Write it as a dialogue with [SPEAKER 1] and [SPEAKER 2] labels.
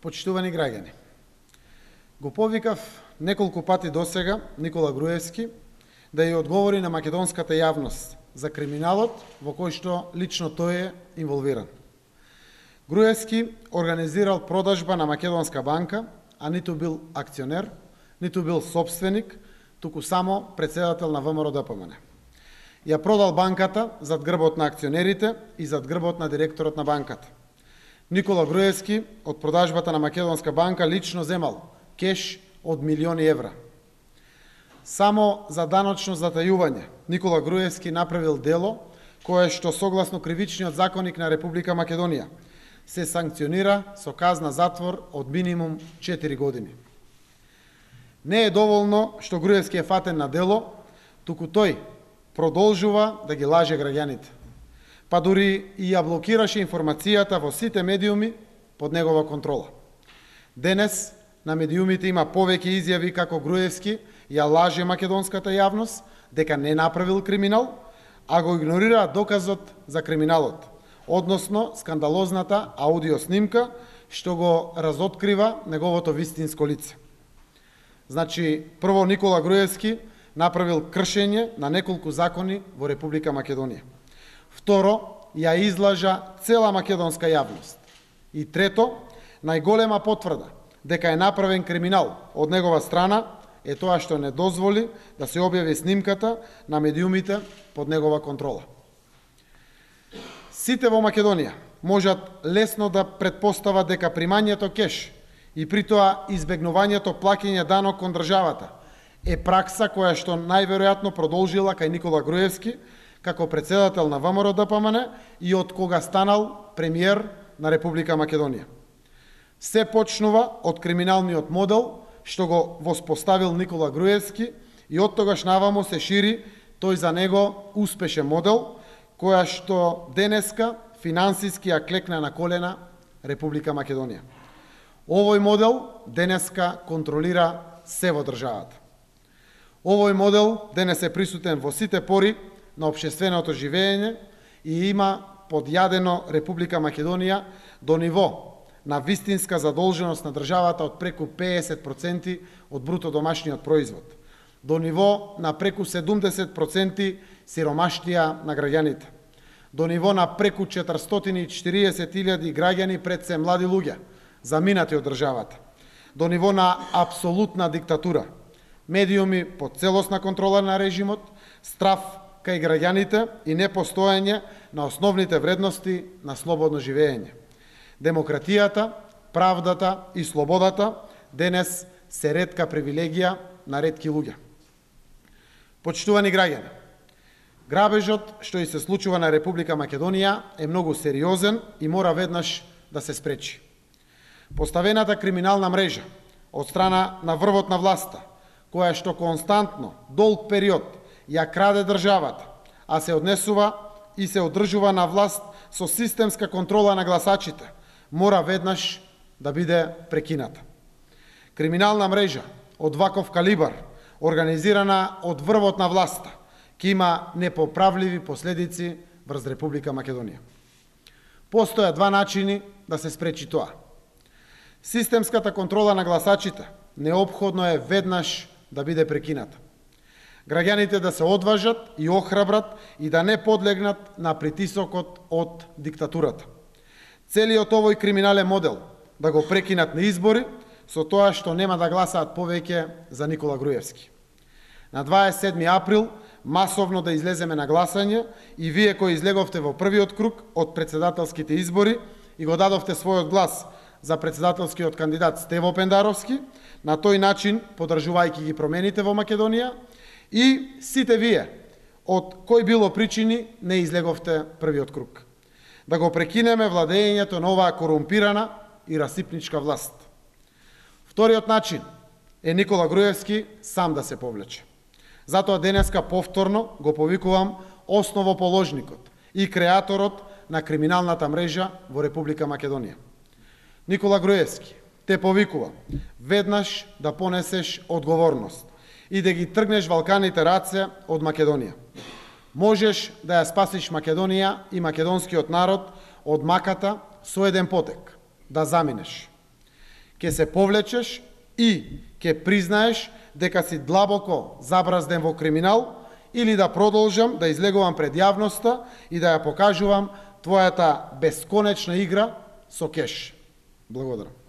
[SPEAKER 1] Почитувани граѓани, го повикав неколку пати досега Никола Груевски да ја одговори на македонската јавност за криминалот во кој што лично тој е инволвиран. Груевски организирал продажба на Македонска банка, а ниту бил акционер, ниту бил собственик, туку само председател на ВМРО-ДПМН. Ја продал банката зад грбот на акционерите и зад грбот на директорот на банката. Никола Груевски од продажбата на Македонска банка лично земал кеш од милиони евра. Само за даночно затајување Никола Груевски направил дело кое што согласно кривичниот законник на Република Македонија се санкционира со казна затвор од минимум 4 години. Не е доволно што Груевски е фатен на дело, туку тој продолжува да ги лаже граѓаните. Па дури и ја блокираше информацијата во сите медиуми под негова контрола. Денес на медиумите има повеќе изјави како Груевски ја лаже македонската јавност дека не направил криминал, а го игнорира доказот за криминалот, односно скандалозната аудио снимка што го разоткрива неговото вистинско лице. Значи, прво Никола Груевски направил кршење на неколку закони во Република Македонија. Второ, ја излажа цела македонска јавност. И трето, најголема потврда дека е направен криминал од негова страна е тоа што не дозволи да се објави снимката на медиумите под негова контрола. Сите во Македонија можат лесно да претпостават дека примањето кеш и при тоа избегнувањето плаќање данок кон државата е пракса која што најверојатно продолжила кај Никола Груевски како председател на ВМРО-ДПМН и од кога станал премиер на Република Македонија. Се почнува од криминалниот модел што го воспоставил Никола Груевски и од тогаш наваму се шири тој за него успешен модел која што денеска финансиски ја клекна на колена Република Македонија. Овој модел денеска контролира се во државата. Овој модел денес е присутен во сите пори на општественото живење и има подјадено Република Македонија до ниво на вистинска задолженост на државата од преку 50% од бруто домашниот производ, до ниво на преку 70% сиромаштија на граѓаните, до ниво на преку 440.000 граѓани пред се млади луѓе, заминати од државата, до ниво на апсолутна диктатура, медиуми под целосна контрола на режимот, страф кај граѓаните и непостоење на основните вредности на слободно живење. Демократијата, правдата и слободата денес се ретка привилегија на ретки луѓе. Почитувани граѓани, грабежот што и се случува на Република Македонија е многу сериозен и мора веднаш да се спречи. Поставената криминална мрежа од страна на врвот на власта, која што константно, долг период, ја краде државата, а се однесува и се одржува на власт со системска контрола на гласачите, мора веднаш да биде прекината. Криминална мрежа од ваков калибар, организирана од врвот на власта, ќе има непоправливи последици врз Република Македонија. Постоја два начини да се спречи тоа. Системската контрола на гласачите неопходно е веднаш да биде прекината. Граѓаните да се одважат и охрабрат и да не подлегнат на притисокот од диктатурата. Целиот овој криминален модел да го прекинат на избори со тоа што нема да гласаат повеќе за Никола Груевски. На 27 април масовно да излеземе на гласање и вие кои излеговте во првиот круг од председателските избори и го дадовте својот глас за председателскиот кандидат Стево Пендаровски, на тој начин подржувајќи ги промените во Македонија, и сите вие од кои било причини не излеговте првиот круг. Да го прекинеме владењето на оваа корумпирана и расипничка власт. Вториот начин е Никола Груевски сам да се повлече. Затоа денеска повторно го повикувам основоположникот и креаторот на криминалната мрежа во Република Македонија. Никола Груевски, те повикувам веднаш да понесеш одговорност и да ги тргнеш валканите раце од Македонија. Можеш да ја спасиш Македонија и македонскиот народ од маката со еден потек, да заминеш. Ке се повлечеш и ке признаеш дека си длабоко забразден во криминал, или да продолжам да излегувам пред јавноста и да ја покажувам твојата бесконечна игра со кеш. Благодарам.